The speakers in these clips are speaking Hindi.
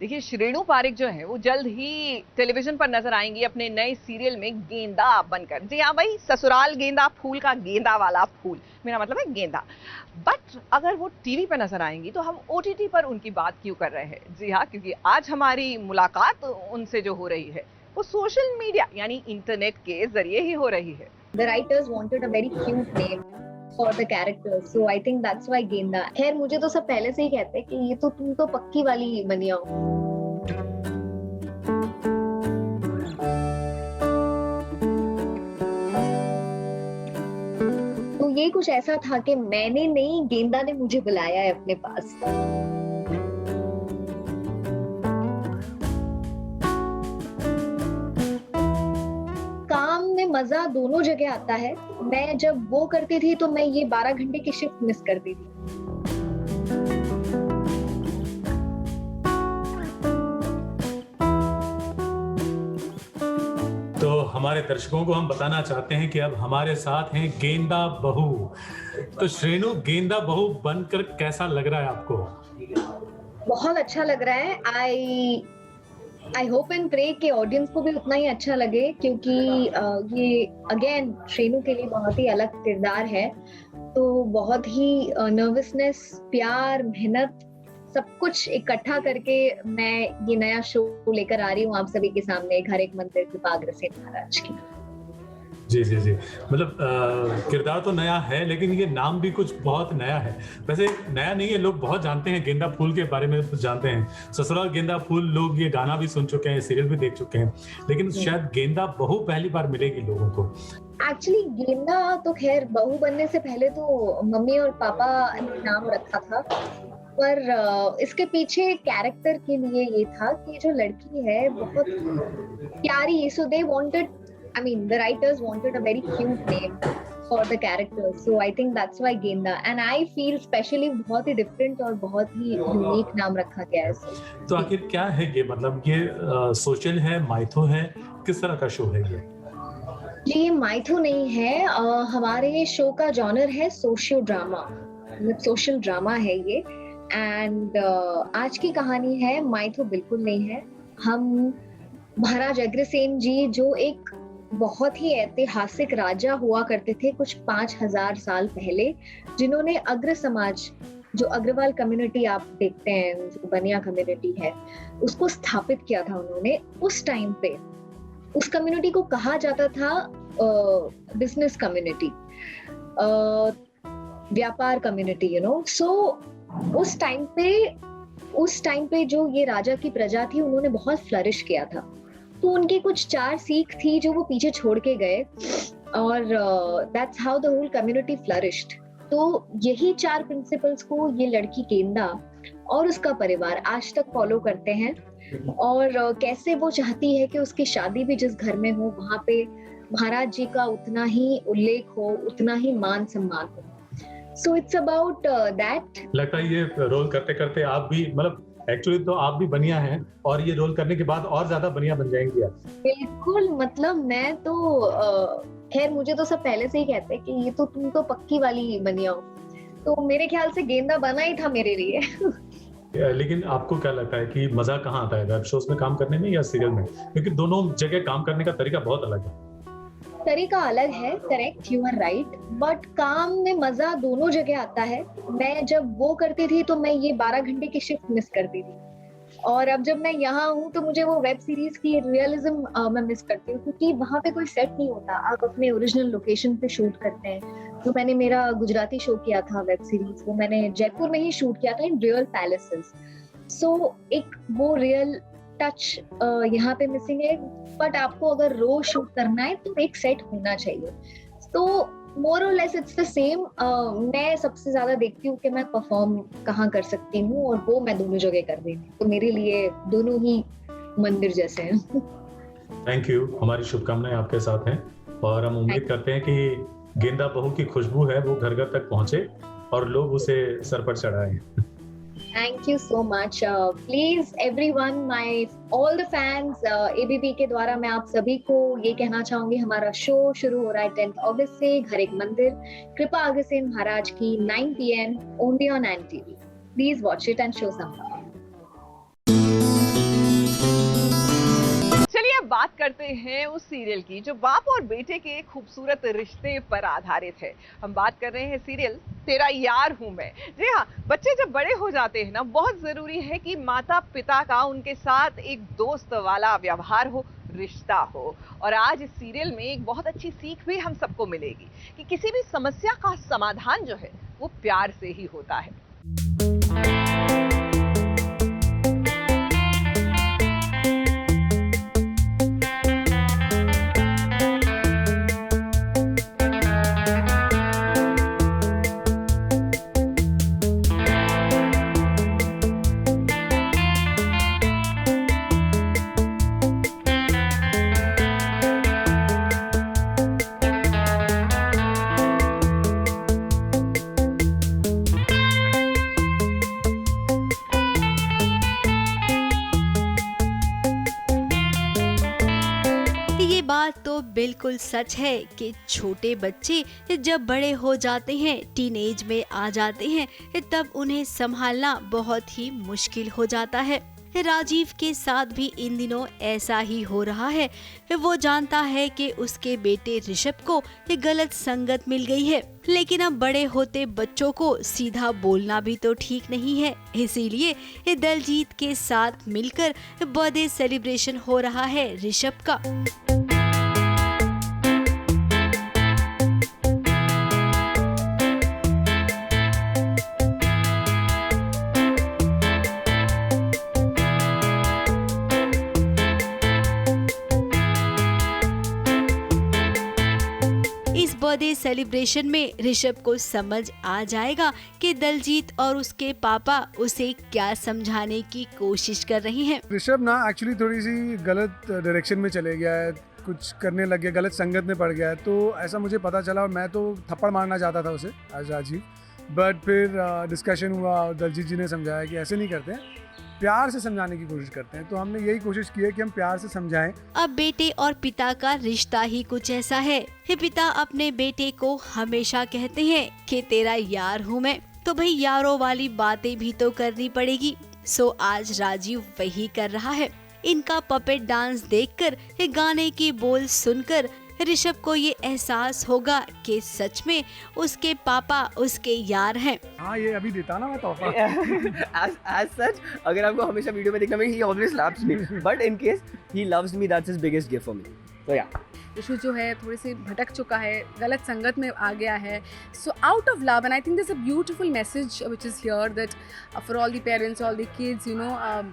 देखिए श्रेणु पारिक जो है वो जल्द ही टेलीविजन पर नजर आएंगी अपने नए सीरियल में गेंदा बनकर। जी हाँ भाई, ससुराल गेंदा फूल का गेंदा वाला फूल, मेरा मतलब है गेंदा। बट अगर वो टीवी पर नजर आएंगी तो हम ओटीटी पर उनकी बात क्यों कर रहे हैं? जी हाँ, क्योंकि आज हमारी मुलाकात उनसे जो हो रही है वो सोशल मीडिया यानी इंटरनेट के जरिए ही हो रही है। The writers wanted a very cute name for the characters, so I think that's why गेंदा। खैर मुझे तो सब पहले से ही कहते हैं कि ये तो तुम तो पक्की वाली बनिया हो। तो ये कुछ ऐसा था कि मैंने नहीं, गेंदा ने मुझे बुलाया है अपने पास। काम में मजा दोनों जगह आता है। मैं जब वो करती थी तो मैं ये 12 घंटे की शिफ्ट मिस करती थी। तो हमारे दर्शकों को हम बताना चाहते हैं कि अब हमारे साथ हैं गेंदा बहू। तो श्रेणु, गेंदा बहू बनकर कैसा लग रहा है आपको? बहुत अच्छा लग रहा है। आई होप एंड प्रे कि ऑडियंस को भी उतना ही अच्छा लगे, क्योंकि ये अगेन श्रेणु के लिए बहुत ही अलग किरदार है। तो बहुत ही नर्वसनेस, प्यार, मेहनत, सब कुछ इकट्ठा करके मैं ये नया शो लेकर आ रही हूँ आप सभी के सामने, घर एक मंदिर कृपा अग्रसेन महाराज की। जी जी जी, मतलब किरदार तो नया है लेकिन ये नाम भी कुछ बहुत नया है। वैसे नया नहीं है, लोग बहुत जानते हैं, गेंदा फूल के बारे में जानते हैं, ससुराल गेंदा फूल, लोग ये गाना भी सुन चुके हैं, सीरियल भी देख चुके हैं, लेकिन शायद गेंदा बहू पहली बार मिलेगी लोगों को। एक्चुअली गेंदा तो खैर बहू बनने से पहले तो मम्मी और पापा ने नाम रखा था, पर इसके पीछे कैरेक्टर के लिए ये था कि जो लड़की है बहुत प्यारी, so they wanted, I mean, the writers wanted a very cute name for the characters, so I think that's why गेंदा, and I feel specially बहुत ही different और बहुत ही unique नाम रखा गया है इसे। तो आखिर क्या है ये, मतलब ये सोशल है, माइथो है, किस तरह का शो है ये? ये माइथो नहीं है। हमारे शो का जॉनर है सोशियो ड्रामा, मतलब सोशल ड्रामा है ये। एंड आज की कहानी है, माइथो बिल्कुल नहीं है। हम महाराज अग्रसेन जी, जो एक बहुत ही ऐतिहासिक राजा हुआ करते थे कुछ 5000 साल पहले, जिन्होंने अग्र समाज, जो अग्रवाल कम्युनिटी आप देखते हैं, जो बनिया कम्युनिटी है, उसको स्थापित किया था उन्होंने। उस टाइम पे उस कम्युनिटी को कहा जाता था बिजनेस कम्युनिटी, व्यापार कम्युनिटी, सो उस टाइम पे जो ये राजा की प्रजा थी, उन्होंने बहुत फ्लरिश किया था। तो उनकी कुछ 4 सीख थी जो वो पीछे छोड़ के गए, और that's how the whole community flourished. तो यही 4 प्रिंसिपल्स को ये लड़की गेंदा और उसका परिवार आज तक फॉलो करते हैं, और कैसे वो चाहती है कि उसकी शादी भी जिस घर में हो, वहां पे महाराज जी का उतना ही उल्लेख हो, उतना ही मान सम्मान हो। So it's about that. लगता है ये रोल करते करते आप भी, मतलब एक्चुअली तो आप भी बनिया हैं, और ये रोल करने के बाद और ज्यादा बनिया बन जाएंगी आप। बिल्कुल, मतलब मैं तो खैर मुझे तो सब पहले से ही कहते हैं कि ये तो तुम तो पक्की वाली बनिया हो, तो मेरे ख्याल से गेंदा बना ही था मेरे लिए। लेकिन आपको क्या लगता है कि मजा कहाँ आता है, वेब शोज में काम करने में या सीरियल में? क्योंकि दोनों जगह काम करने का तरीका बहुत अलग है। तरीका अलग है, correct, you are right, but काम में मजा दोनों जगह आता है। मैं जब वो करती थी तो मैं ये 12 घंटे की शिफ्ट मिस करती थी, और अब जब मैं यहाँ हूँ तो मुझे वो वेब सीरीज की रियलिज्म मैं मिस करती हूँ, क्योंकि वहाँ पे कोई सेट नहीं होता, आप अपने ओरिजिनल लोकेशन पे शूट करते हैं। तो मैंने मेरा गुजराती शो किया था वेब सीरीज, वो मैंने जयपुर में ही शूट किया था, इन रियल पैलेसेस। सो एक वो रियल टच यहाँ पे मिसिंग है, बट आपको अगर रोज शूट करना है तो एक सेट होना चाहिए। तो मोर और लेस इट्स द सेम। मैं सबसे ज्यादा देखती हूँ कि मैं परफॉर्म कहाँ कर सकती हूँ, और वो मैं दोनों जगह कर रही हूँ, तो मेरे लिए दोनों ही मंदिर जैसे हैं। थैंक यू, हमारी शुभकामनाएं आपके साथ हैं, और हम उम्मीद करते हैं कि गेंदा बहू की खुशबू है वो घर घर तक पहुंचे और लोग उसे सर पर चढ़ाएं। Thank you so much. Please everyone, all the fans, ABP के द्वारा मैं आप सभी को ये कहना चाहूंगी, हमारा शो शुरू हो रहा है 10 अगस्त से, घर एक मंदिर कृपा अग्रसेन महाराज की, 9 PM only on NTV. Please watch it and show some love. बात करते हैं उस सीरियल की जो बाप और बेटे के खूबसूरत रिश्ते पर आधारित है। हम बात कर रहे हैं सीरियल तेरा यार हूं मैं। जी हाँ, बच्चे जब बड़े हो जाते हैं ना, बहुत जरूरी है कि माता पिता का उनके साथ एक दोस्त वाला व्यवहार हो, रिश्ता हो। और आज इस सीरियल में एक बहुत अच्छी सीख भी हम सबको मिलेगी कि किसी भी समस्या का समाधान जो है वो प्यार से ही होता है। बात तो बिल्कुल सच है कि छोटे बच्चे जब बड़े हो जाते हैं, टीनेज में आ जाते हैं, तब उन्हें संभालना बहुत ही मुश्किल हो जाता है। राजीव के साथ भी इन दिनों ऐसा ही हो रहा है। वो जानता है कि उसके बेटे ऋषभ को गलत संगत मिल गई है, लेकिन अब बड़े होते बच्चों को सीधा बोलना भी तो ठीक नहीं है। इसीलिए दलजीत के साथ मिलकर बर्थडे सेलिब्रेशन हो रहा है ऋषभ का। इस बर्थडे सेलिब्रेशन में ऋषभ को समझ आ जाएगा कि दलजीत और उसके पापा उसे क्या समझाने की कोशिश कर रही हैं। ऋषभ ना एक्चुअली थोड़ी सी गलत डायरेक्शन में चले गया है, कुछ करने लग गया, गलत संगत में पड़ गया है। तो ऐसा मुझे पता चला और मैं तो थप्पड़ मारना चाहता था उसे आज राजीव, बट फिर डिस्कशन हुआ और दलजीत जी ने समझाया कि ऐसे नहीं करते हैं, प्यार से समझाने की कोशिश करते हैं। तो हमने यही कोशिश की है कि हम प्यार से समझाएं। अब बेटे और पिता का रिश्ता ही कुछ ऐसा है। पिता अपने बेटे को हमेशा कहते हैं कि तेरा यार हूँ मैं, तो भाई यारों वाली बातें भी तो करनी पड़ेगी। सो आज राजीव वही कर रहा है। इनका पपेट डांस देखकर, गाने की बोल सुनकर ऋषभ को ये एहसास होगा कि सच में उसके पापा उसके यार हैं। हाँ, ये अभी देता ना मैं तोहफा। as such, अगर आपको हमेशा वीडियो में देखना, he always slaps me, but in case he loves me, that's his biggest gift for me. So yeah. Rishu जो है थोड़ी सी भटक चुका है, गलत संगत में आ गया है। So out of love, and I think this a beautiful message which is here that for all the parents, all the kids, you know,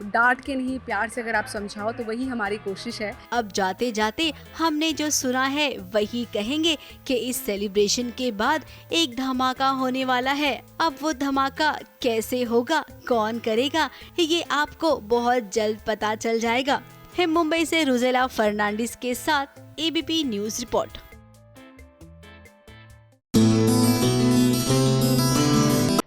डांट के नहीं, प्यार से अगर आप समझाओ तो वही हमारी कोशिश है। अब जाते जाते हमने जो सुना है वही कहेंगे कि इस सेलिब्रेशन के बाद एक धमाका होने वाला है। अब वो धमाका कैसे होगा, कौन करेगा, ये आपको बहुत जल्द पता चल जाएगा। है मुंबई से रुजेला फर्नांडिस के साथ एबीपी न्यूज रिपोर्ट।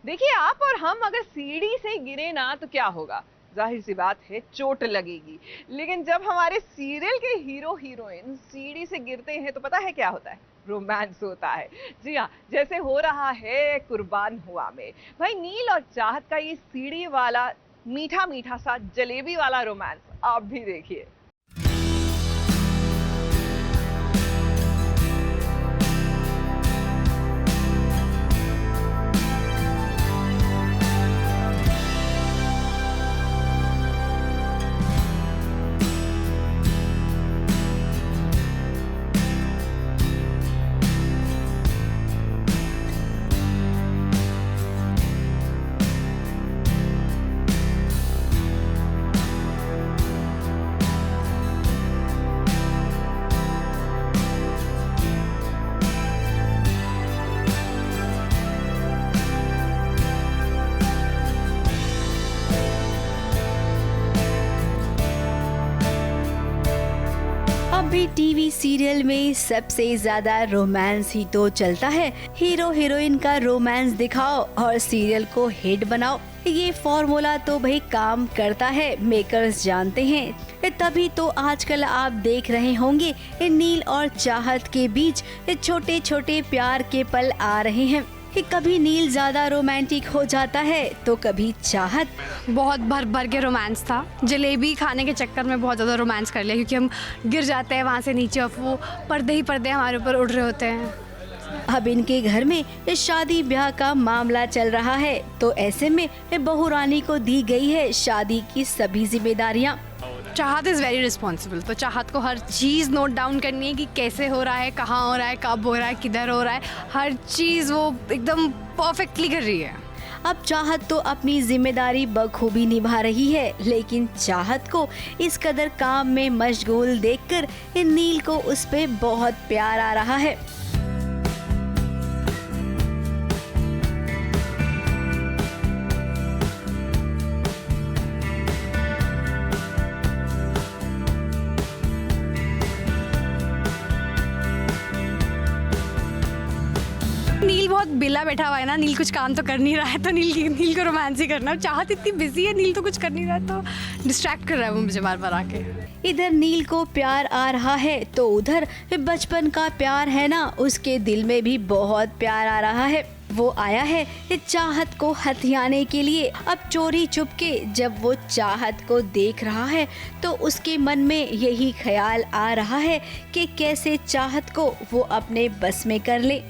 देखिए, आप और हम अगर सीढ़ी से गिरे ना तो क्या होगा, जाहिर सी बात है चोट लगेगी। लेकिन जब हमारे सीरियल के हीरो हीरोइन सीढ़ी से गिरते हैं तो पता है क्या होता है, रोमांस होता है। जी हाँ, जैसे हो रहा है कुर्बान हुआ में। भाई नील और चाहत का ये सीढ़ी वाला मीठा मीठा सा जलेबी वाला रोमांस आप भी देखिए। अभी टीवी सीरियल में सबसे ज्यादा रोमांस ही तो चलता है। हीरो हीरोइन का रोमांस दिखाओ और सीरियल को हिट बनाओ। ये फॉर्मूला तो भाई काम करता है, मेकर्स जानते हैं। तभी तो आजकल आप देख रहे होंगे नील और चाहत के बीच छोटे छोटे प्यार के पल आ रहे हैं। कि कभी नील ज्यादा रोमांटिक हो जाता है तो कभी चाहत। बहुत भर भर के रोमांस था, जलेबी खाने के चक्कर में बहुत ज़्यादा रोमांस कर लिया, क्योंकि हम गिर जाते हैं वहाँ से नीचे और वो पर्दे ही पर्दे हमारे ऊपर उड़ रहे होते हैं। अब इनके घर में शादी ब्याह का मामला चल रहा है, तो ऐसे में बहू रानी को दी गई है शादी की सभी जिम्मेदारियां। चाहत इज़ वेरी रिस्पॉन्सिबल, तो चाहत को हर चीज़ नोट डाउन करनी है कि कैसे हो रहा है, कहाँ हो रहा है, कब हो रहा है, किधर हो रहा है, हर चीज़ वो एकदम परफेक्टली कर रही है। अब चाहत तो अपनी जिम्मेदारी बखूबी निभा रही है, लेकिन चाहत को इस कदर काम में मशगूल देखकर नील को उस पे बहुत प्यार आ रहा है। नील बहुत बिला बैठा हुआ है ना, नील कुछ काम तो कर नहीं रहा है, तो नील को रोमांस ही करना। चाहत इतनी बिजी है, नील तो कुछ कर नहीं रहा है, तो डिस्ट्रैक्ट कर रहा है वो मुझे बार बार आके। इधर नील को प्यार आ रहा है तो उधर बचपन का प्यार है ना, उसके दिल में भी बहुत प्यार आ रहा है। वो आया है चाहत को हथियाने के लिए। अब चोरी चुपके जब वो चाहत को देख रहा है तो उसके मन में यही ख्याल आ रहा है कि कैसे चाहत को वो अपने बस में कर ले।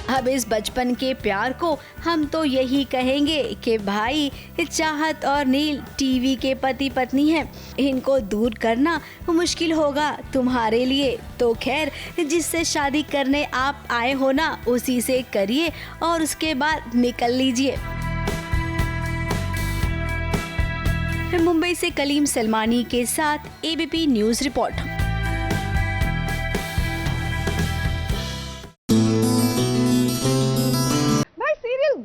अब इस बचपन के प्यार को हम तो यही कहेंगे कि भाई चाहत और नील टीवी के पति पत्नी हैं, इनको दूर करना मुश्किल होगा तुम्हारे लिए। तो खैर, जिससे शादी करने आप आए हो ना, उसी से करिए और उसके बाद निकल लीजिए। मुंबई से कलीम सलमानी के साथ एबीपी न्यूज़ रिपोर्ट।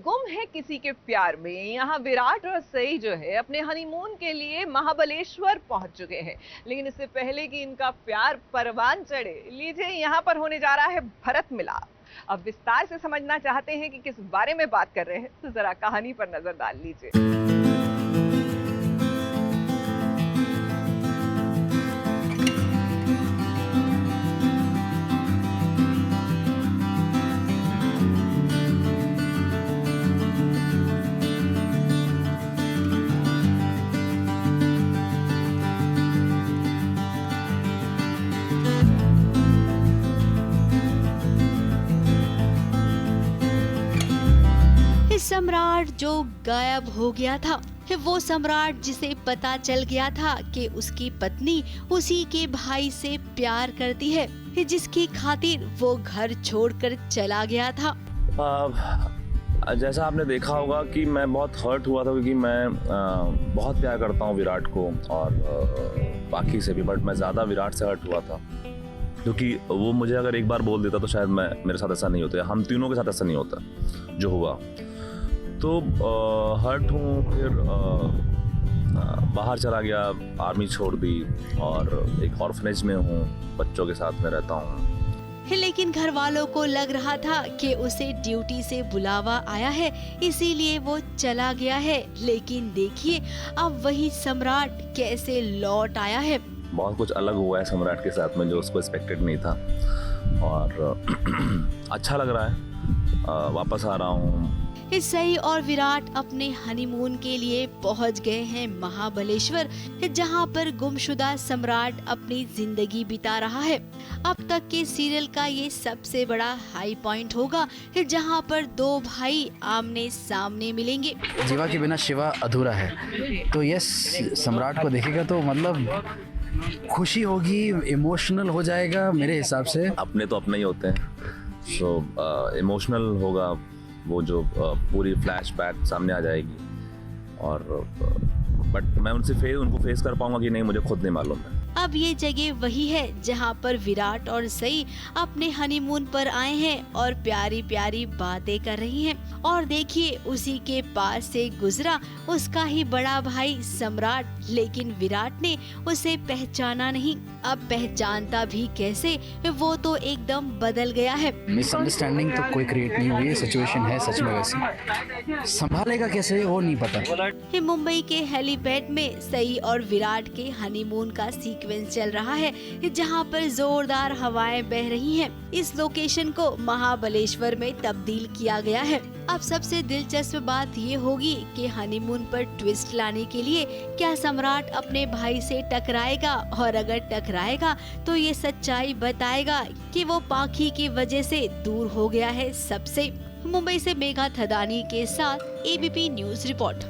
गुम है किसी के प्यार में, यहाँ विराट और सई जो है अपने हनीमून के लिए महाबलेश्वर पहुंच चुके हैं। लेकिन इससे पहले कि इनका प्यार परवान चढ़े, लीजिए यहाँ पर होने जा रहा है भरत मिलाप। अब विस्तार से समझना चाहते हैं कि किस बारे में बात कर रहे हैं, तो जरा कहानी पर नजर डाल लीजिए। सम्राट जो गायब हो गया था, वो सम्राट जिसे पता चल गया था कि उसकी पत्नी उसी के भाई से प्यार करती है, जिसकी खातिर वो घर छोड़कर चला गया था। जैसा आपने देखा होगा कि मैं बहुत हर्ट हुआ था, क्योंकि मैं बहुत प्यार करता हूँ विराट को और बाकी से भी, बट मैं ज़्यादा विराट से हर्ट हुआ था, क्योंकि वो मुझे अगर एक बार बोल देता तो शायद मेरे साथ ऐसा नहीं होता, हम तीनों के साथ ऐसा नहीं होता जो हुआ। तो हर्ट हूँ, फिर बाहर चला गया, आर्मी छोड़ दी और एक ऑर्फनेज में हूँ, बच्चों के साथ में रहता हूँ। लेकिन घर वालों को लग रहा था कि उसे ड्यूटी से बुलावा आया है, इसीलिए वो चला गया है। लेकिन देखिए अब वही सम्राट कैसे लौट आया है। बहुत कुछ अलग हुआ है सम्राट के साथ में, जो उसको एक्सपेक्टेड नहीं था, और अच्छा लग रहा है, वापस आ रहा हूँ। सई और विराट अपने हनीमून के लिए पहुंच गए हैं महाबलेश्वर, जहां पर गुमशुदा सम्राट अपनी जिंदगी बिता रहा है। अब तक के सीरियल का ये सबसे बड़ा हाई पॉइंट होगा, जहां पर दो भाई आमने सामने मिलेंगे। जीवा के बिना शिवा अधूरा है, तो यस, सम्राट को देखेगा तो मतलब खुशी होगी, इमोशनल हो जाएगा मेरे हिसाब से। अपने तो अपने ही होते हैं, सो इमोशनल होगा वो, जो पूरी फ्लैशबैक सामने आ जाएगी। और बट मैं उनको फेस कर पाऊंगा कि नहीं, मुझे खुद नहीं मालूम है। अब ये जगह वही है जहाँ पर विराट और सई अपने हनीमून पर आए हैं और प्यारी प्यारी बातें कर रही हैं। और देखिए उसी के पास से गुजरा उसका ही बड़ा भाई सम्राट, लेकिन विराट ने उसे पहचाना नहीं। अब पहचानता भी कैसे, वो तो एकदम बदल गया है। मिसअंडरस्टैंडिंग तो कोई क्रिएट नहीं हुई है, सिचुएशन है सच में वैसे, संभालेगा कैसे वो नहीं पता। मुंबई के हेलीपैड में सई और विराट के हनीमून का सीक्वेंस चल रहा है, जहां पर जोरदार हवाएं बह रही हैं। इस लोकेशन को महाबलेश्वर में तब्दील किया गया है। अब सबसे दिलचस्प बात ये होगी कि हनीमून पर ट्विस्ट लाने के लिए क्या सम्राट अपने भाई से टकराएगा, और अगर टकराएगा तो ये सच्चाई बताएगा कि वो पाखी की वजह से दूर हो गया है सबसे। मुंबई से मेघा थदानी के साथ एबीपी न्यूज रिपोर्ट।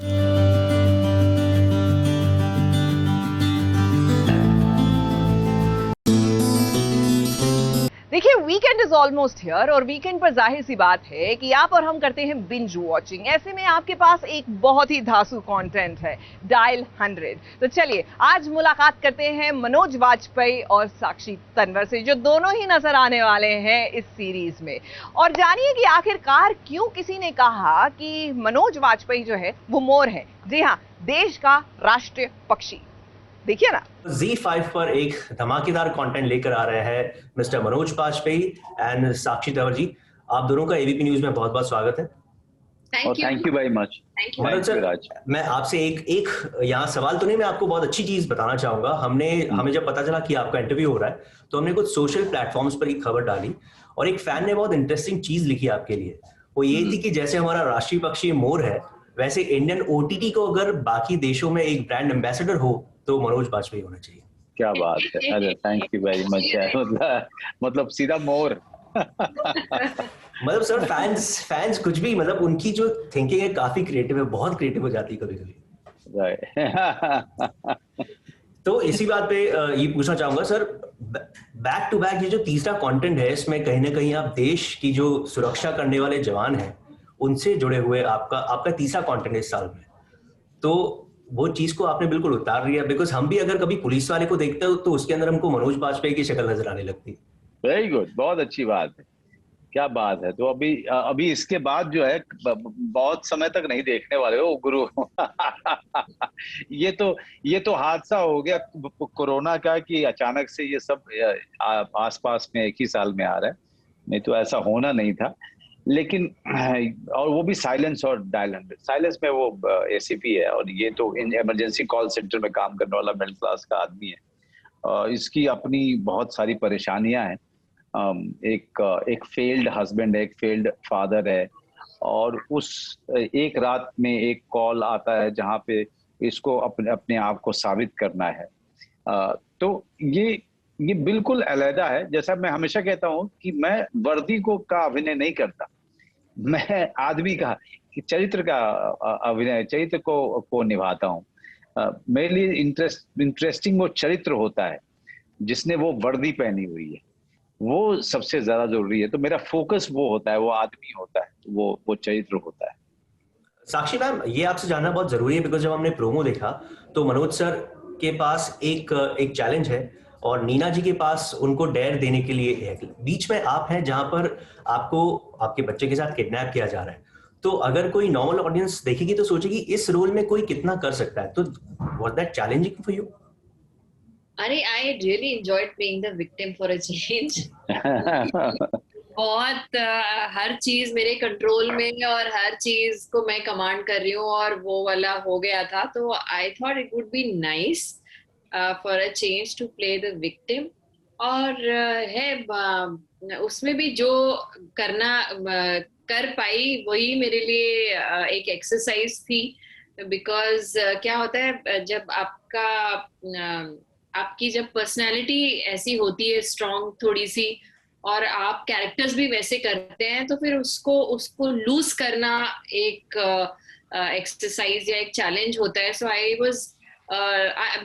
देखिए वीकेंड इज ऑलमोस्ट हियर और वीकेंड पर जाहिर सी बात है कि आप और हम करते हैं बिंज वॉचिंग। ऐसे में आपके पास एक बहुत ही धांसू कंटेंट है, डायल 100। तो चलिए आज मुलाकात करते हैं मनोज वाजपेयी और साक्षी तन्वर से, जो दोनों ही नजर आने वाले हैं इस सीरीज में। और जानिए कि आखिरकार क्यों किसी ने कहा कि मनोज वाजपेयी जो है वो मोर है। जी हाँ, देश का राष्ट्रीय पक्षी। देखिए ना, Z5 पर एक धमाकेदार कंटेंट लेकर आ रहे हैं मिस्टर मनोज वाजपेयी एंड साक्षी तंवर जी। आप दोनों का एबीपी न्यूज में बहुत बहुत स्वागत है। Thank you very much. Manoj sir, मैं आपसे एक यहाँ सवाल तो नहीं, मैं आपको बहुत अच्छी चीज बताना चाहूंगा। हमें जब पता चला कि आपका इंटरव्यू हो रहा है तो हमने कुछ सोशल प्लेटफॉर्म्स पर एक खबर डाली और एक फैन ने बहुत इंटरेस्टिंग चीज लिखी आपके लिए। वो ये थी कि जैसे हमारा राष्ट्रीय पक्षी मोर है, वैसे इंडियन ओटीटी को अगर बाकी देशों में एक ब्रांड एम्बेसडर हो तो मनोज वाजपेयी होना चाहिए। क्या बात है, अरे थैंक यू वेरी मच। मतलब सीधा मोर। मतलब सर फैंस कुछ भी, मतलब उनकी जो थिंकिंग है काफी क्रिएटिव है, बहुत क्रिएटिव हो जाती है कभी कभी। तो इसी बात पे ये पूछना चाहूंगा सर, बैक टू बैक ये जो तीसरा कंटेंट है, इसमें कहीं ना कहीं आप देश की जो सुरक्षा करने वाले जवान हैं उनसे जुड़े हुए आपका तीसरा कंटेंट है इस साल में। तो वो चीज को आपने बिल्कुल उतार रही है, बिकॉज हम भी अगर कभी पुलिस वाले को देखते हो तो उसके अंदर हमको मनोज वाजपेयी की शक्ल नजर आने लगती है। वेरी गुड, बहुत अच्छी बात है, क्या बात है। तो अभी इसके बाद जो है बहुत समय तक नहीं देखने वाले हो गुरु। ये तो हादसा हो गया कोरोना का कि अचानक से ये सब आसपास में एक ही साल में आ रहा है, नहीं तो ऐसा होना नहीं था। लेकिन और वो भी साइलेंस और डायल 100। साइलेंस में वो एसीपी है और ये तो इमरजेंसी कॉल सेंटर में काम करने वाला मिडिल क्लास का आदमी है। इसकी अपनी बहुत सारी परेशानियां हैं। एक फेल्ड हस्बैंड है, एक फेल्ड फादर है, और उस एक रात में एक कॉल आता है जहां पे इसको अपने आप को साबित करना है। तो ये बिल्कुल अलग है। जैसा मैं हमेशा कहता हूं कि मैं वर्दी का अभिनय नहीं करता, मैं आदमी का चरित्र का अभिनय, चरित्र को निभाता हूं। मेरे लिए इंटरेस्टिंग वो चरित्र होता है जिसने वो वर्दी पहनी हुई है, वो सबसे ज्यादा जरूरी है। तो मेरा फोकस वो होता है, वो आदमी होता है, वो चरित्र होता है। साक्षी मैम, ये आपसे जानना बहुत जरूरी है, बिकॉज जब हमने प्रोमो देखा तो मनोज सर के पास एक चैलेंज है और नीना जी के पास उनको डेयर देने के लिए है। बीच में आप हैं जहां पर आपको आपके बच्चे के साथ किडनैप किया जा रहा है। तो अगर कोई नॉर्मल ऑडियंस देखेगी तो सोचेगी इस रोल में कोई कितना कर सकता है। तो was that challenging for you? अरे I really enjoyed playing the victim for a change. बहुत हर चीज मेरे कंट्रोल में और हर चीज को मैं कमांड कर रही हूँ और वो वाला हो गया था। तो I thought it would be nice for a change to play the victim. और है उसमें भी जो करना कर पाई वही मेरे लिए एक एक्सरसाइज थी। बिकॉज क्या होता है, जब आपकी जब पर्सनैलिटी ऐसी होती है स्ट्रॉन्ग थोड़ी सी, और आप कैरेक्टर्स भी वैसे करते हैं, तो फिर उसको लूज करना एक एक्सरसाइज या एक चैलेंज होता है। So I was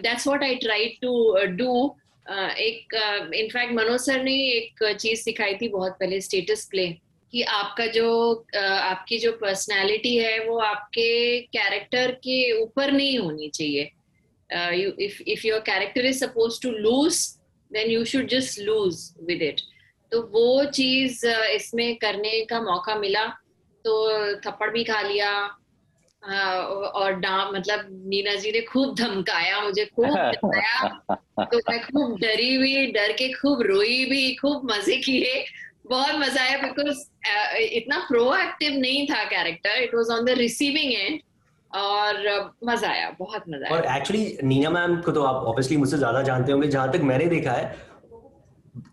that's what I tried to do. In fact Manoj sir ने एक चीज सिखाई थी बहुत पहले, स्टेटस प्ले, कि आपकी जो पर्सनैलिटी है वो आपके कैरेक्टर के ऊपर नहीं होनी चाहिए। if your character is supposed to lose, then you should just lose with it. तो वो चीज इसमें करने का मौका मिला, तो थप्पड़ भी खा लिया, और मतलब नीना जी ने खूब धमकाया मुझे, खूब डराया, तो मैं खूब डरी हुई, डर के खूब रोई भी, खूब मजे किए, बहुत मजा आया, बिकॉज इतना प्रोएक्टिव नहीं था character, it was on the receiving end, और मजा आया, बहुत मजा आया। और एक्चुअली नीना मैम को तो आप ऑब्वियसली मुझसे ज्यादा जानते होंगे, जहां तक मैंने देखा है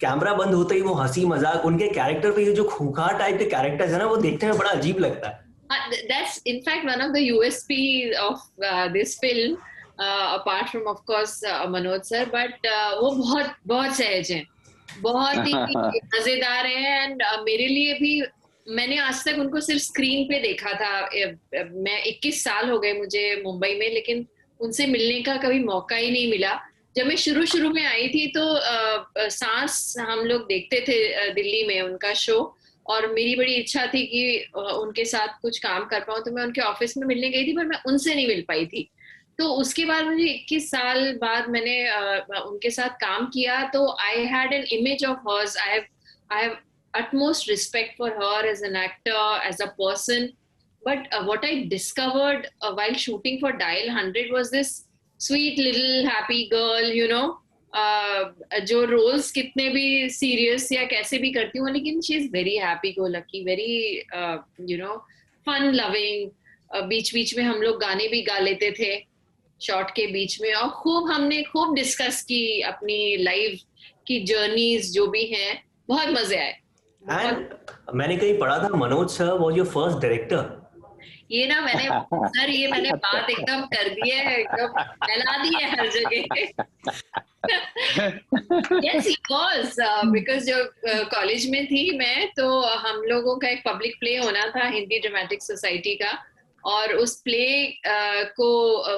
कैमरा बंद होते ही वो हंसी मजाक, उनके कैरेक्टर पे ये जो खूंखार टाइप के कैरेक्टर्स है ना, वो देखने में बड़ा अजीब लगता है। That's in fact one of the USP of this film, apart from of course Manoj sir, but वो बहुत बहुत सहज हैं, बहुत ही मजेदार हैं, एंड मेरे लिए भी, मैंने आज तक उनको सिर्फ स्क्रीन पे देखा था, मैं 21 साल हो गए मुझे मुंबई में, लेकिन उनसे मिलने का कभी मौका ही नहीं मिला। जब मैं शुरू में आई थी तो सांस हम लोग देखते थे दिल्ली में उनका शो, और मेरी बड़ी इच्छा थी कि उनके साथ कुछ काम कर पाऊं, तो मैं उनके ऑफिस में मिलने गई थी, पर मैं उनसे नहीं मिल पाई थी। तो उसके बाद मुझे 21 साल बाद मैंने उनके साथ काम किया, तो I had an image of hers, I have utmost respect for her as an actor, as a person, but what I discovered while shooting for Dial 100 was this sweet little happy girl, you know, जो रोल्स कितने भी सीरियस या कैसे भी करती हूँ, लेकिन she is very happy go lucky, very you know fun loving, बीच बीच में हम लोग गाने भी गा लेते थे शॉट के बीच में, और हमने खूब डिस्कस की अपनी लाइफ की जर्नीज जो भी हैं, बहुत मजे आए। एंड मैंने कहीं पढ़ा था Manoj sir was your first director. ये ना मैंने बात एकदम कर दी है, एकदम फैला दी है हर जगह। Yes, he was, because जब कॉलेज में थी मैं, तो हम लोगों का एक पब्लिक प्ले होना था हिंदी ड्रामेटिक सोसाइटी का, और उस प्ले को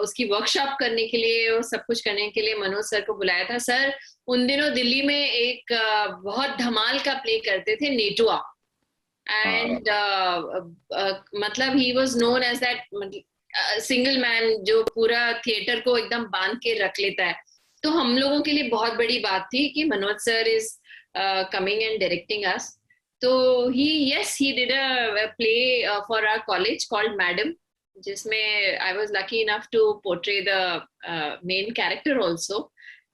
उसकी वर्कशॉप करने के लिए और सब कुछ करने के लिए मनोज सर को बुलाया था। सर उन दिनों दिल्ली में एक बहुत धमाल का प्ले करते थे, नेटुआ, एंड मतलब ही was known as that single man जो पूरा थिएटर को एकदम बांध के रख लेता है। तो हम लोगों के लिए बहुत बड़ी बात थी कि Manoj sir is coming and directing us. तो he did a play for our college called Madam, जिसमें I was lucky enough to portray the main character also,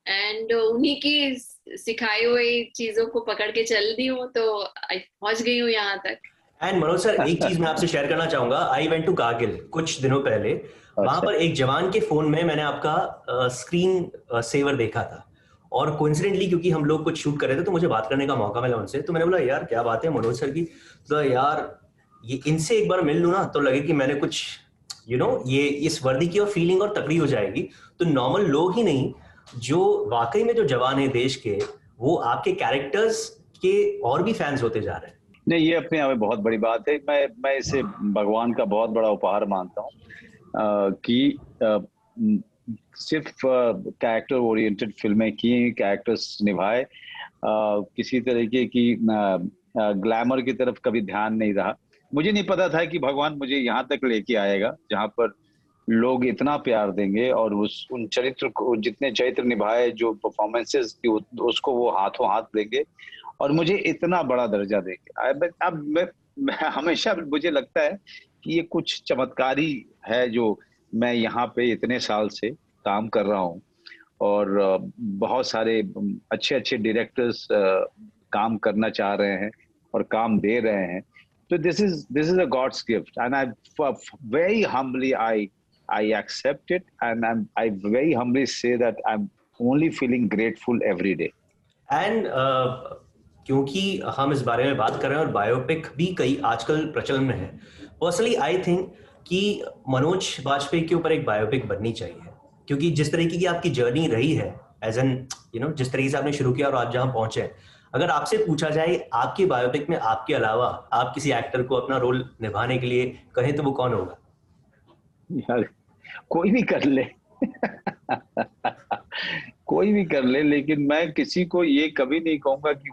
and उन्हीं की सिखाई हुई चीजों को पकड़ के चल दी हूँ, तो पहुंच गई हूँ यहाँ तक। एंड मनोज सर, एक चीज मैं आपसे शेयर करना चाहूंगा। आई वेंट टू कारगिल कुछ दिनों पहले, वहां पर एक जवान के फोन में मैंने आपका स्क्रीन सेवर देखा था, और कोइंसिडेंटली क्योंकि हम लोग कुछ शूट कर रहे थे तो मुझे बात करने का मौका मिला उनसे, तो मैंने बोला यार क्या बात है मनोज सर की, तो यार ये इनसे एक बार मिल लूं ना तो लगे कि मैंने कुछ ये इस वर्दी की और फीलिंग और तकड़ी हो जाएगी। तो नॉर्मल लोग ही नहीं, जो वाकई में जो जवान है देश के, वो आपके कैरेक्टर्स के और भी फैंस होते जा रहे हैं। नहीं, ये अपने आप में बहुत बड़ी बात है। मैं इसे भगवान का बहुत बड़ा उपहार मानता हूँ कि सिर्फ कैरेक्टर ओरिएंटेड फिल्में की, कैरेक्टर्स निभाए, किसी तरीके की ग्लैमर की तरफ कभी ध्यान नहीं रहा। मुझे नहीं पता था कि भगवान मुझे यहाँ तक लेके आएगा जहाँ पर लोग इतना प्यार देंगे, और उन चरित्र को, जितने चरित्र निभाए, जो परफॉर्मेंसेस की, उसको वो हाथों हाथ देंगे और मुझे इतना बड़ा दर्जा देंगे। अब हमेशा मुझे लगता है कि ये कुछ चमत्कारी है जो मैं यहाँ पे इतने साल से काम कर रहा हूँ, और बहुत सारे अच्छे अच्छे डायरेक्टर्स काम करना चाह रहे हैं और काम दे रहे हैं। तो this is a God's gift, and I very humbly I accept it, and I very humbly say that I'm only feeling grateful every day. And क्योंकि हम इस बारे में बात कर रहे हैं और बायोपिक भी कई आजकल प्रचलन में है, पर्सनली आई थिंक कि मनोज वाजपेयी के ऊपर एक बायोपिक बननी चाहिए, क्योंकि जिस तरीके की आपकी जर्नी रही है, एज एन जिस तरीके से आपने शुरू किया और आज जहां पहुंचे, अगर आपसे पूछा जाए आपकी बायोपिक में आपके अलावा आप किसी एक्टर को अपना रोल निभाने के लिए कहें तो वो कौन होगा? यार कोई भी कर ले कोई भी कर ले, लेकिन मैं किसी को ये कभी नहीं कहूंगा कि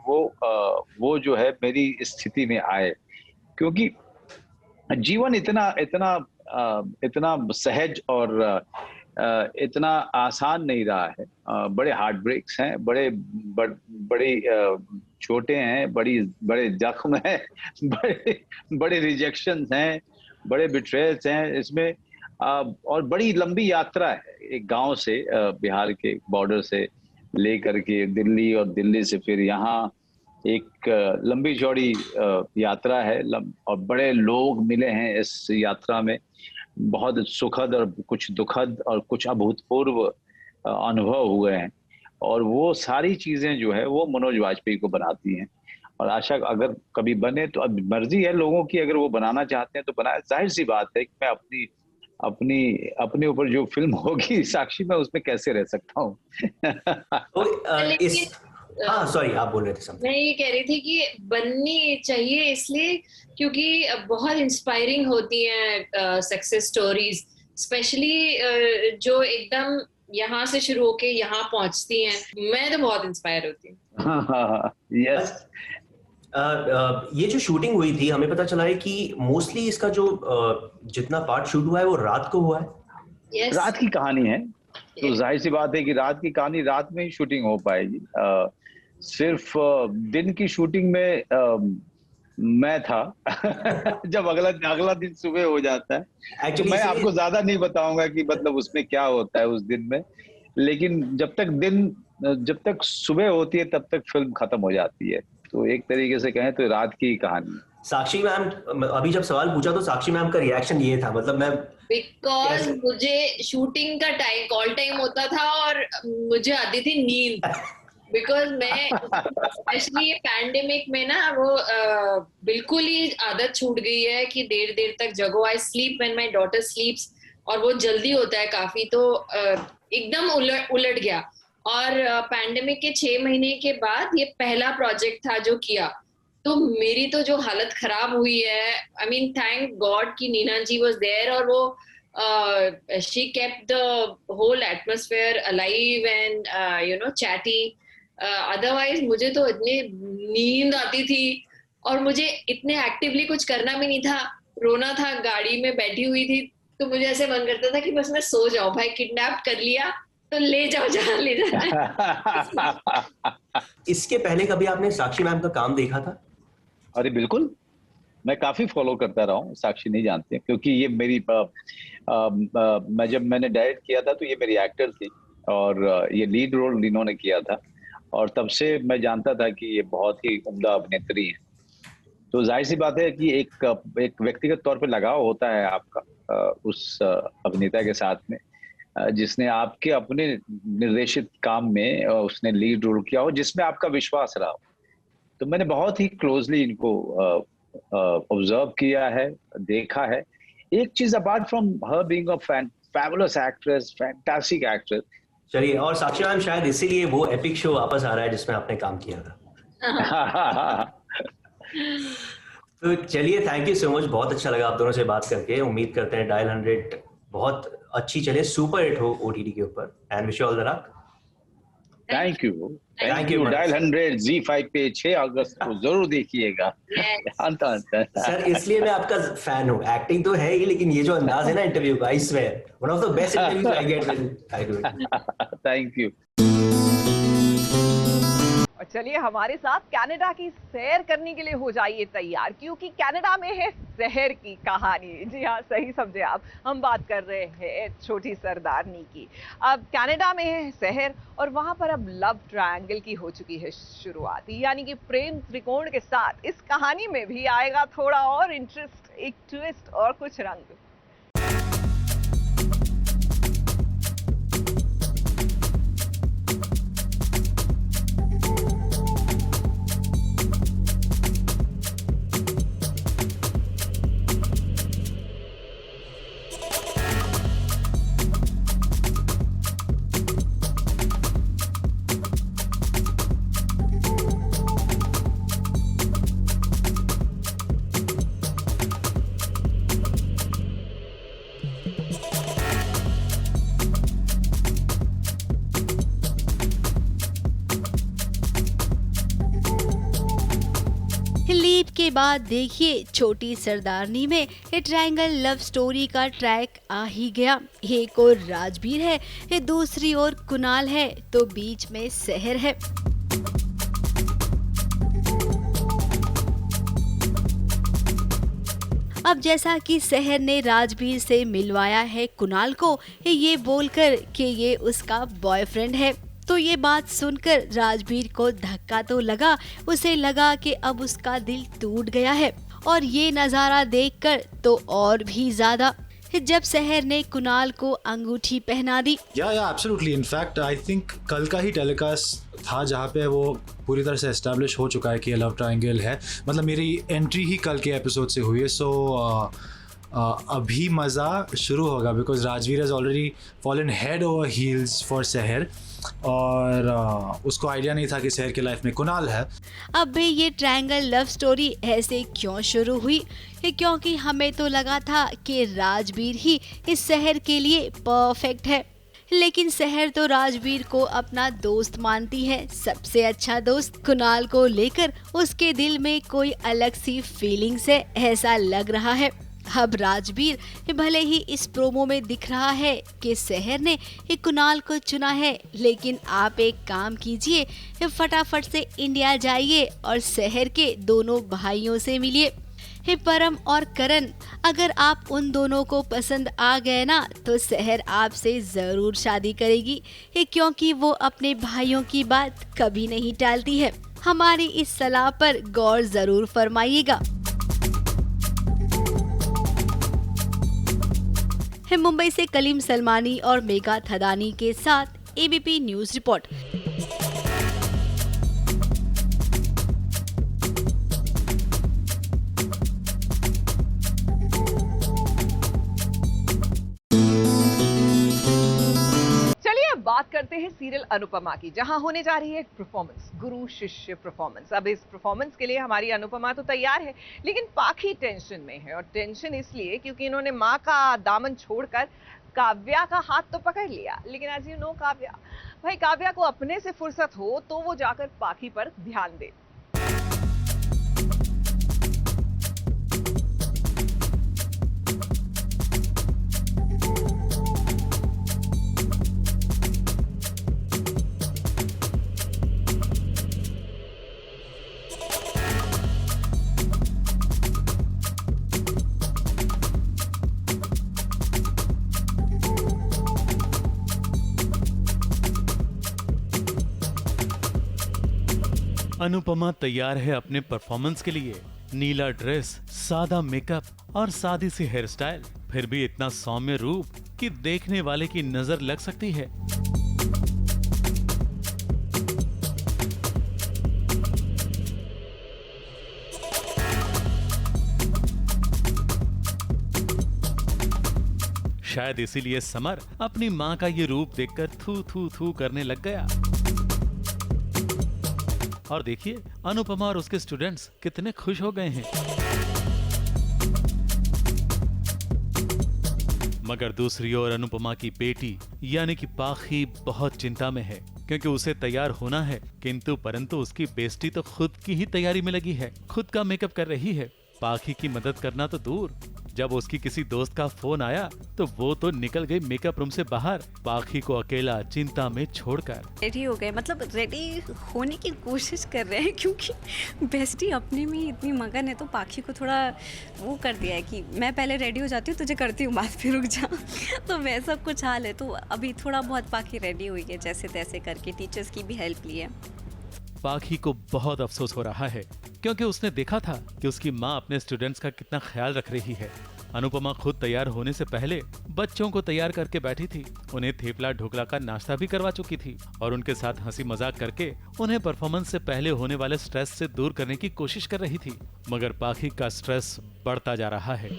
वो जो है मेरी स्थिति में आए, क्योंकि जीवन इतना सहज और इतना आसान नहीं रहा है। बड़े हार्ट ब्रेक्स हैं, बड़े छोटे हैं, बड़े जख्म हैं, बड़े रिजेक्शंस हैं, बड़े बिट्रेयल्स हैं इसमें, और बड़ी लंबी यात्रा है एक गांव से, बिहार के बॉर्डर से लेकर के दिल्ली, और दिल्ली से फिर यहाँ एक लंबी चौड़ी यात्रा है, और बड़े लोग मिले हैं इस यात्रा में। बहुत सुखद और कुछ दुखद और कुछ अभूतपूर्व अनुभव हुए हैं, और वो सारी चीजें जो है वो मनोज वाजपेयी को बनाती हैं। और आशा अगर कभी बने तो, अब मर्जी है लोगों की, अगर वो बनाना चाहते हैं तो बनाए। जाहिर सी बात है कि मैं अपने ऊपर जो फिल्म होगी साक्षी, मैं उसमें कैसे रह सकता हूँ। हाँ सॉरी, आप बोल रहे थे समथिंग। मैं ये कह रही थी कि बननी चाहिए इसलिए क्योंकि बहुत इंस्पायरिंग होती हैं सक्सेस स्टोरीज, स्पेशली जो एकदम यहाँ से शुरू होके यहाँ पहुंचती हैं। मैं तो बहुत इंस्पायर होती हूँ। यस। ये जो शूटिंग हुई थी, हमें पता चला है कि मोस्टली इसका जो जितना पार्ट शूट हुआ है वो रात को हुआ है। yes. रात की कहानी है, तो जाहिर सी बात है कि रात की कहानी रात में ही शूटिंग हो पाएगी। सिर्फ दिन की शूटिंग में मैं था जब अगला दिन सुबह हो जाता है। तो मैं आपको ज्यादा नहीं बताऊंगा कि मतलब उसमें क्या होता है उस दिन में, लेकिन जब तक सुबह होती है तब तक फिल्म खत्म हो जाती है। तो एक तरीके से कहें तो रात की कहानी। साक्षी मैम, अभी जब सवाल पूछा तो साक्षी मैम का रिएक्शन ये था, मतलब मैं बिकॉज मुझे शूटिंग का कॉल टाइम होता था और मुझे आती थी नींद, बिकॉज मैं स्पेशली पैंडेमिक में ना वो बिल्कुल ही आदत छूट गई है कि देर तक जगो। I sleep when my daughter स्लीप्स, और वो जल्दी होता है काफी, तो एकदम उलट गया। और पैंडेमिक के 6 महीने के बाद ये पहला प्रोजेक्ट था जो किया, तो मेरी तो जो हालत खराब हुई है, आई मीन थैंक गॉड कि नीना जी वाज देयर, और वो she kept the whole atmosphere alive and you know chatty. Otherwise मुझे तो इतनी नींद आती थी और मुझे इतने एक्टिवली कुछ करना भी नहीं था, रोना था। गाड़ी में बैठी हुई थी तो मुझे ऐसे मन करता था कि बस मैं सो जाऊं, भाई किडनैप कर लिया तो ले जाओ जहां ले जाना। इसके पहले कभी आपने साक्षी मैम का काम देखा था? अरे बिल्कुल, मैं काफी फॉलो करता रहा हूँ। साक्षी नहीं जानते क्योंकि ये मेरी मैंने डायरेक्ट किया था तो ये मेरी एक्टर थी, और ये लीड रोल इन्होंने किया था, और तब से मैं जानता था कि ये बहुत ही उम्दा अभिनेत्री है। तो जाहिर सी बात है कि एक व्यक्तिगत तौर पे लगाव होता है आपका उस अभिनेता के साथ में जिसने आपके अपने निर्देशित काम में उसने लीड रोल किया हो, जिसमें आपका विश्वास रहा हो। तो मैंने बहुत ही क्लोजली इनको ऑब्जर्व किया है, देखा है। एक चीज, apart from her being a fabulous actress, fantastic actress. चलिए, और साक्षी मैम शायद इसीलिए वो एपिक शो वापस आ रहा है जिसमें आपने काम किया था। तो चलिए, थैंक यू सो मच, बहुत अच्छा लगा आप दोनों से बात करके। उम्मीद करते हैं डायल 100 बहुत अच्छी चले, सुपर हिट हो ओटीटी के ऊपर, and wish you all the luck. Thank you dial 100 ZEE5 पे 6 अगस्त को जरूर देखिएगा। सर इसलिए मैं आपका फैन हूँ, एक्टिंग तो है ही, लेकिन ये जो अंदाज है ना इंटरव्यू का, I swear one of the best interviews I get when I do it. Thank you. और चलिए हमारे साथ कनाडा की सैर करने के लिए हो जाइए तैयार, क्योंकि कनाडा में है शहर की कहानी। जी हाँ, सही समझे आप, हम बात कर रहे हैं छोटी सरदारनी की। अब कनाडा में है शहर, और वहां पर अब लव ट्रायंगल की हो चुकी है शुरुआत, यानी कि प्रेम त्रिकोण के साथ इस कहानी में भी आएगा थोड़ा और इंटरेस्ट, एक ट्विस्ट और कुछ रंग। इसके बाद देखिए छोटी सरदारनी में ये ट्रायंगल लव स्टोरी का ट्रैक आ ही गया। एक और राजवीर है, ये दूसरी ओर कुणाल है, तो बीच में सहर है। अब जैसा कि सहर ने राजवीर से मिलवाया है कुणाल को ये बोलकर कि ये उसका बॉयफ्रेंड है, तो ये बात सुनकर राजवीर को धक्का तो लगा। उसे लगा कि अब उसका दिल टूट गया है, और ये नज़ारा देखकर तो और भी ज्यादा जब सहर ने कुणाल को अंगूठी पहना दी। या एब्सोल्युटली, इनफैक्ट आई थिंक कल का ही टेलीकास्ट था जहाँ पे वो पूरी तरह से एस्टैब्लिश हो चुका है कि ये लव ट्रायंगल है। मतलब मेरी एंट्री ही कल के एपिसोड से हुई है, सो अभी मज़ा शुरू होगा because Rajveer has already fallen head over heels for सहर, और उसको आइडिया नहीं था कि सहर की लाइफ में कुणाल है। अब भी ये ट्रायंगल लव स्टोरी ऐसे क्यों शुरू हुई? क्योंकि हमें तो लगा था कि राजवीर ही इस सहर के लिए परफेक्ट है, लेकिन सहर तो राजवीर को अपना दोस्त मानती है, सबसे अच्छा दोस्त। कुणाल को लेकर उसके दिल में कोई अलग सी फीलिंग्स है, ऐसा लग रहा है। अब राजवीर भले ही इस प्रोमो में दिख रहा है कि सहर ने कुणाल को चुना है, लेकिन आप एक काम कीजिए, फटाफट से इंडिया जाइए और सहर के दोनों भाइयों से मिलिए, परम और करण। अगर आप उन दोनों को पसंद आ गए ना, तो सहर आपसे जरूर शादी करेगी, क्योंकि वो अपने भाइयों की बात कभी नहीं टालती है। हमारी इस सलाह पर गौर जरूर फरमाइएगा। मुंबई से कलीम सलमानी और मेघा थदानी के साथ एबीपी न्यूज रिपोर्ट। बात करते हैं सीरियल अनुपमा की, जहां होने जा रही है एक परफॉर्मेंस, गुरु शिष्य परफॉर्मेंस। अब इस परफॉर्मेंस के लिए हमारी अनुपमा तो तैयार है, लेकिन पाखी टेंशन में है, और टेंशन इसलिए क्योंकि इन्होंने माँ का दामन छोड़कर काव्या का हाथ तो पकड़ लिया, लेकिन एज यू नो काव्या, भाई काव्या को अपने से फुर्सत हो तो वो जाकर पाखी पर ध्यान दे। अनुपमा तैयार है अपने परफॉर्मेंस के लिए। नीला ड्रेस, सादा मेकअप और सादी सी हेयर स्टाइल, फिर भी इतना सौम्य रूप कि देखने वाले की नजर लग सकती है। शायद इसीलिए समर अपनी माँ का ये रूप देखकर थू थू थू करने लग गया। और देखिए अनुपमा और उसके स्टूडेंट्स कितने खुश हो गए हैं। मगर दूसरी ओर अनुपमा की बेटी यानी कि पाखी बहुत चिंता में है, क्योंकि उसे तैयार होना है, किंतु परंतु उसकी बेस्टी तो खुद की ही तैयारी में लगी है, खुद का मेकअप कर रही है। पाखी की मदद करना तो दूर, जब उसकी किसी दोस्त का फोन आया तो वो तो निकल गई मेकअप रूम से बाहर, पाखी को अकेला चिंता में छोड़कर। रेडी हो गए, मतलब रेडी होने की कोशिश कर रहे हैं, क्योंकि बेस्टी अपने में ही इतनी मगन है, तो पाखी को थोड़ा वो कर दिया है कि मैं पहले रेडी हो जाती हूँ, तुझे करती हूँ बात, फिर रुक जा। तो वैसा कुछ हाल है। तो अभी थोड़ा बहुत पाखी रेडी हुई है, जैसे तैसे करके, टीचर्स की भी हेल्प ली है। पाखी को बहुत अफसोस हो रहा है, क्योंकि उसने देखा था कि उसकी माँ अपने स्टूडेंट्स का कितना ख्याल रख रही है। अनुपमा खुद तैयार होने से पहले बच्चों को तैयार करके बैठी थी, उन्हें थेपला ढोकला का नाश्ता भी करवा चुकी थी, और उनके साथ हंसी मजाक करके उन्हें परफॉर्मेंस से पहले होने वाले स्ट्रेस से दूर करने की कोशिश कर रही थी। मगर पाखी का स्ट्रेस बढ़ता जा रहा है।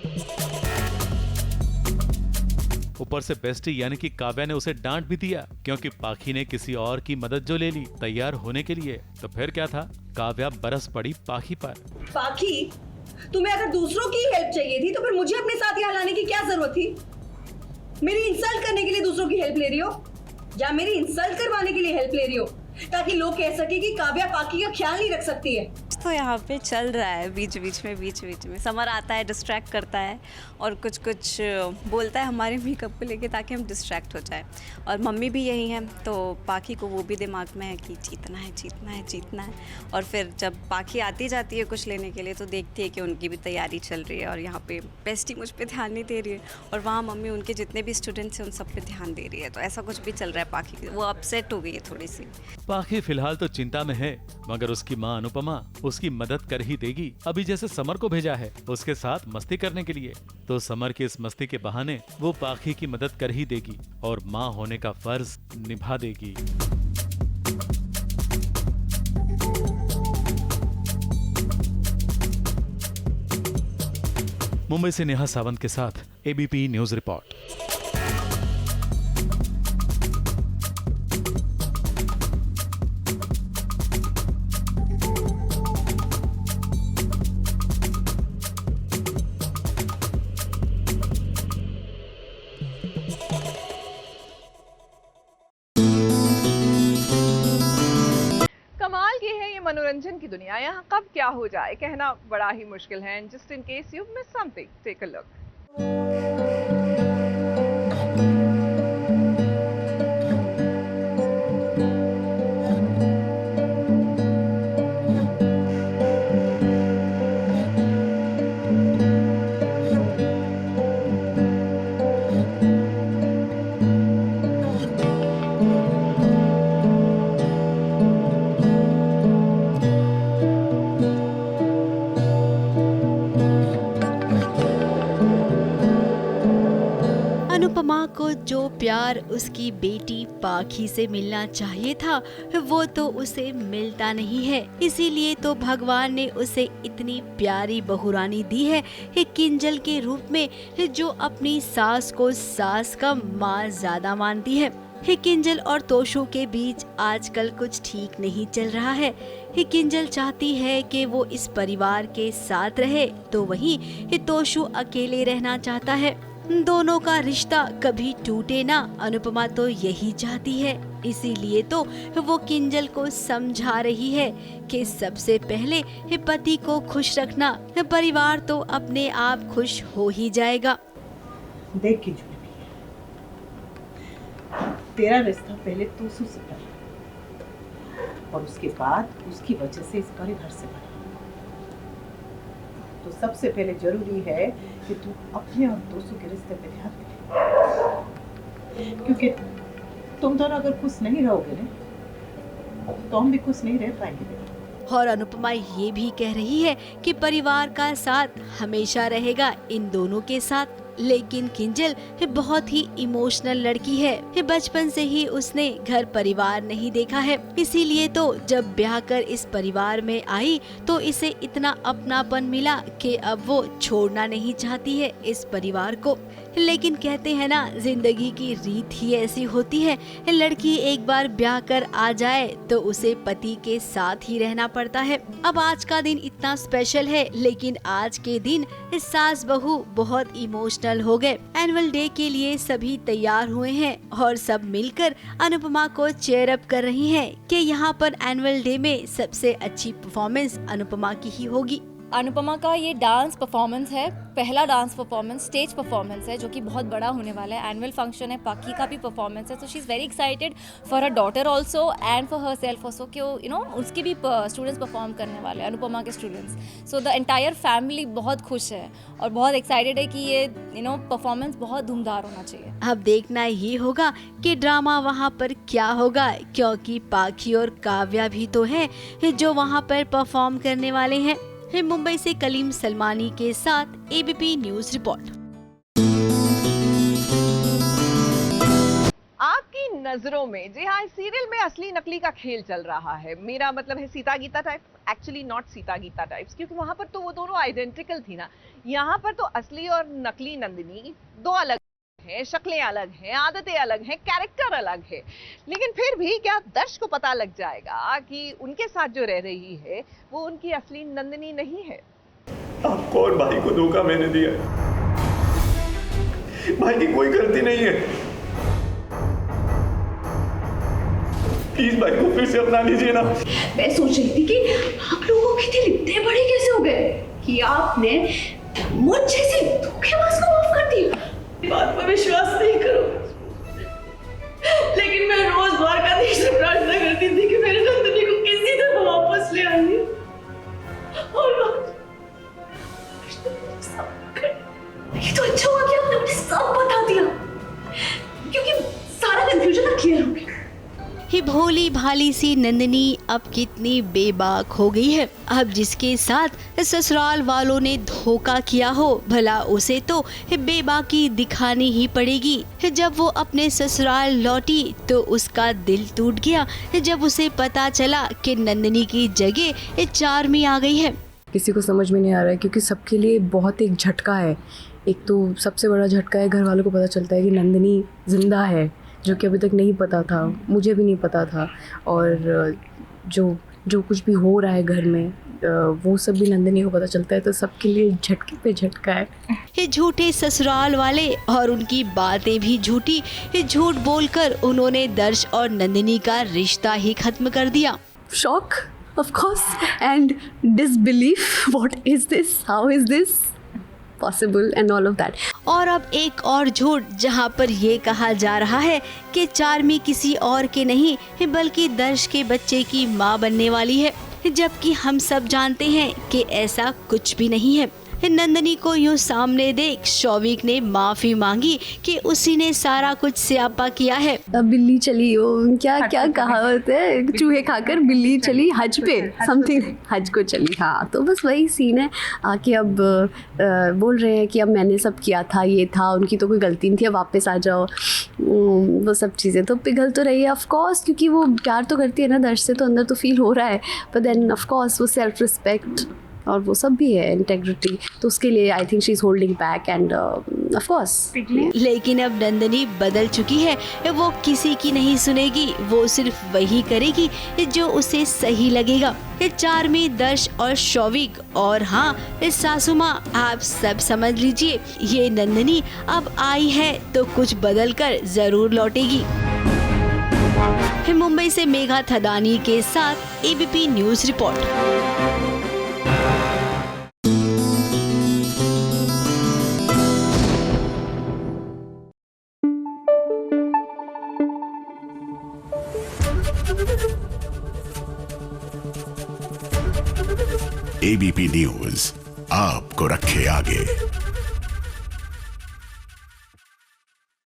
ऊपर से बेस्टी यानी कि काव्या ने उसे डांट भी दिया, क्योंकि पाखी ने किसी और की मदद जो ले ली तैयार होने के लिए। तो फिर क्या था, काव्या बरस पड़ी पाखी पर। पाखी, तुम्हें अगर दूसरों की हेल्प चाहिए थी तो फिर मुझे अपने साथ यहाँ लाने की क्या जरूरत थी? मेरी इंसल्ट करने के लिए दूसरों की हेल्प ले रही हो, या मेरी इंसल्ट करवाने के लिए हेल्प ले रही हो, ताकि लोग कह सके कि काव्या पाखी का ख्याल नहीं रख सकती है? तो यहाँ पे चल रहा है बीच बीच में। समर आता है, डिस्ट्रैक्ट करता है और कुछ बोलता है हमारे मेकअप को लेके ताकि हम डिस्ट्रैक्ट हो जाए। और मम्मी भी यही हैं, तो पाखी को वो भी दिमाग में है कि जीतना है। और फिर जब पाखी आती जाती है कुछ लेने के लिए तो देखती है कि उनकी भी तैयारी चल रही है और यहाँ पे बेस्टी मुझ पे ध्यान नहीं दे रही है और वहाँ मम्मी उनके जितने भी स्टूडेंट्स हैं उन सब पे ध्यान दे रही है। तो ऐसा कुछ भी चल रहा है पाखी, वो अपसेट हो गई है थोड़ी सी। पाखी फिलहाल तो चिंता में है, मगर उसकी माँ अनुपमा उसकी मदद कर ही देगी। अभी जैसे समर को भेजा है उसके साथ मस्ती करने के लिए, तो समर की इस मस्ती के बहाने वो पाखी की मदद कर ही देगी और माँ होने का फर्ज निभा देगी। मुंबई से नेहा सावंत के साथ एबीपी न्यूज रिपोर्ट। मनोरंजन की दुनिया, यहाँ कब क्या हो जाए कहना बड़ा ही मुश्किल है। Just in case you miss something, take a look. Anupama को जो प्यार उसकी बेटी पाखी से मिलना चाहिए था वो तो उसे मिलता नहीं है। इसीलिए तो भगवान ने उसे इतनी प्यारी बहुरानी दी है किंजल के रूप में, जो अपनी सास को सास का माँ ज्यादा मानती है। किंजल और तोशु के बीच आजकल कुछ ठीक नहीं चल रहा है। किंजल चाहती है कि वो इस परिवार के साथ रहे, तो वहीं तोशु अकेले रहना चाहता है। दोनों का रिश्ता कभी टूटे ना, अनुपमा तो यही चाहती है। इसीलिए तो वो किंजल को समझा रही है कि सबसे पहले पति को खुश रखना, परिवार तो अपने आप खुश हो ही जाएगा। देख किंजल, तेरा रिश्ता पहले तोशु से बना और उसके बाद उसकी वजह से इस परिवार से बना। तो सबसे पहले जरूरी है कि तू अपने और तोशु के रिश्ते पे ध्यान दे, क्योंकि तुम दोनों अगर खुश नहीं रहोगे ना तो हम भी खुश नहीं रह पाएंगे। और अनुपमा ये भी कह रही है कि परिवार का साथ हमेशा रहेगा इन दोनों के साथ। लेकिन किंजल बहुत ही इमोशनल लड़की है, बचपन से ही उसने घर परिवार नहीं देखा है। इसीलिए तो जब ब्याह कर इस परिवार में आई तो इसे इतना अपनापन मिला कि अब वो छोड़ना नहीं चाहती है इस परिवार को। लेकिन कहते हैं ना, जिंदगी की रीत ही ऐसी होती है, लड़की एक बार ब्याह कर आ जाए तो उसे पति के साथ ही रहना पड़ता है। अब आज का दिन इतना स्पेशल है, लेकिन आज के दिन सास बहू बहुत इमोशनल हो गए। एनुअल डे के लिए सभी तैयार हुए हैं और सब मिलकर अनुपमा को चेयर अप कर रही हैं कि यहाँ पर एनुअल डे में सबसे अच्छी परफॉर्मेंस अनुपमा की ही होगी। अनुपमा का ये डांस परफॉर्मेंस है, पहला डांस परफॉर्मेंस, स्टेज परफॉर्मेंस है जो कि बहुत बड़ा होने वाला है। एनुअल फंक्शन है, पाखी का भी परफॉर्मेंस है, so she is very excited for her daughter also and for her self also कि यू नो उसकी भी स्टूडेंट्स परफॉर्म करने वाले हैं, अनुपमा के students. So the entire family बहुत खुश है और बहुत एक्साइटेड है कि ये परफॉर्मेंस बहुत धूमधार होना चाहिए। अब देखना ये होगा कि ड्रामा वहाँ पर क्या होगा, क्योंकि पाखी और काव्या भी तो है जो वहाँ पर परफॉर्म करने वाले हैं। मुंबई से कलीम सलमानी के साथ एबीपी न्यूज रिपोर्ट। आपकी नजरों में, जी हाँ, सीरियल में असली नकली का खेल चल रहा है। मेरा मतलब है Sita Gita type, actually not Sita Gita types, क्योंकि वहां पर तो वो दोनों आइडेंटिकल थी ना। यहाँ पर तो असली और नकली नंदिनी दो अलग हैं, शक्लें अलग हैं, आदतें अलग हैं, कैरेक्टर अलग है। लेकिन फिर भी क्या दर्शक को पता लग जाएगा कि उनके साथ जो रह रही है वो उनकी असली नंदिनी नहीं है। आपको और भाई को धोखा मैंने दिया है, भाई की कोई गलती नहीं है। प्लीज भाई को फिर से अपना लीजिए ना। मैं सोच रही थी कि आप लोगों के दिल इतने बड़े कैसे हो गए कि आपने मुझ जैसे धोखेबाज को माफ कर दिया। बात पर विश्वास नहीं करो, लेकिन मैं रोज द्वारकाधीश से प्रार्थना करती थी कि मेरे नंदिनी को किसी तरह वापस ले आइए, और ये तो अच्छा हुआ कि आपने मुझे सब बता दिया, क्योंकि सारा कंफ्यूजन क्लियर हो गया। ये भोली भाली सी नंदिनी अब कितनी बेबाक हो गई है। अब जिसके साथ ससुराल वालों ने धोखा किया हो, भला उसे तो बेबाकी दिखानी ही पड़ेगी। जब वो अपने ससुराल लौटी तो उसका दिल टूट गया जब उसे पता चला कि नंदिनी की जगह चार्मी आ गई है। किसी को समझ में नहीं आ रहा है, क्योंकि सबके लिए बहुत एक झटका है। एक तो सबसे बड़ा झटका है, घर वालों को पता चलता है कि नंदिनी जिंदा है, जो कि अभी तक नहीं पता था, मुझे भी नहीं पता था। और जो कुछ भी हो रहा है घर में, वो सब भी नंदिनी को पता चलता है, तो सबके लिए झटके पे झटका है। ये झूठे ससुराल वाले और उनकी बातें भी झूठी। ये झूठ बोलकर उन्होंने दर्श और नंदिनी का रिश्ता ही खत्म कर दिया। Shock of course and disbelief, what is this, how is this possible and all of that। और अब एक और झूठ, जहां पर ये कहा जा रहा है कि चार्मी किसी और के नहीं बल्कि दर्श के बच्चे की मां बनने वाली है, जबकि हम सब जानते हैं कि ऐसा कुछ भी नहीं है। नंदिनी को यूँ सामने देख शौविक ने माफी मांगी कि उसी ने सारा कुछ स्यापा किया है। अब बिल्ली चली, वो क्या क्या कहावत है, चूहे खाकर बिल्ली चली हज पे, समथिंग हज को चली। हाँ, तो बस वही सीन है। आके अब बोल रहे हैं कि अब मैंने सब किया था, ये था, उनकी तो कोई गलती नहीं थी, अब वापस आ जाओ। वो सब चीज़ें तो पिघल तो रही है ऑफ कोर्स, क्योंकि वो प्यार तो करती है ना दर्श से, तो अंदर तो फील हो रहा है। पर देन ऑफ कोर्स वो सेल्फ रिस्पेक्ट और वो सब भी है, इंटेग्रिटी, तो उसके लिए I think she is holding back end of course. लेकिन अब नंदिनी बदल चुकी है, वो किसी की नहीं सुनेगी, वो सिर्फ वही करेगी जो उसे सही लगेगा। चार्मी, दर्श और शौविक और हाँ सासू माँ, आप सब समझ लीजिए, ये नंदिनी अब आई है तो कुछ बदल कर जरूर लौटेगी। मुंबई से मेघा थदानी के साथ ABP news report. ABP news आपको रखे आगे।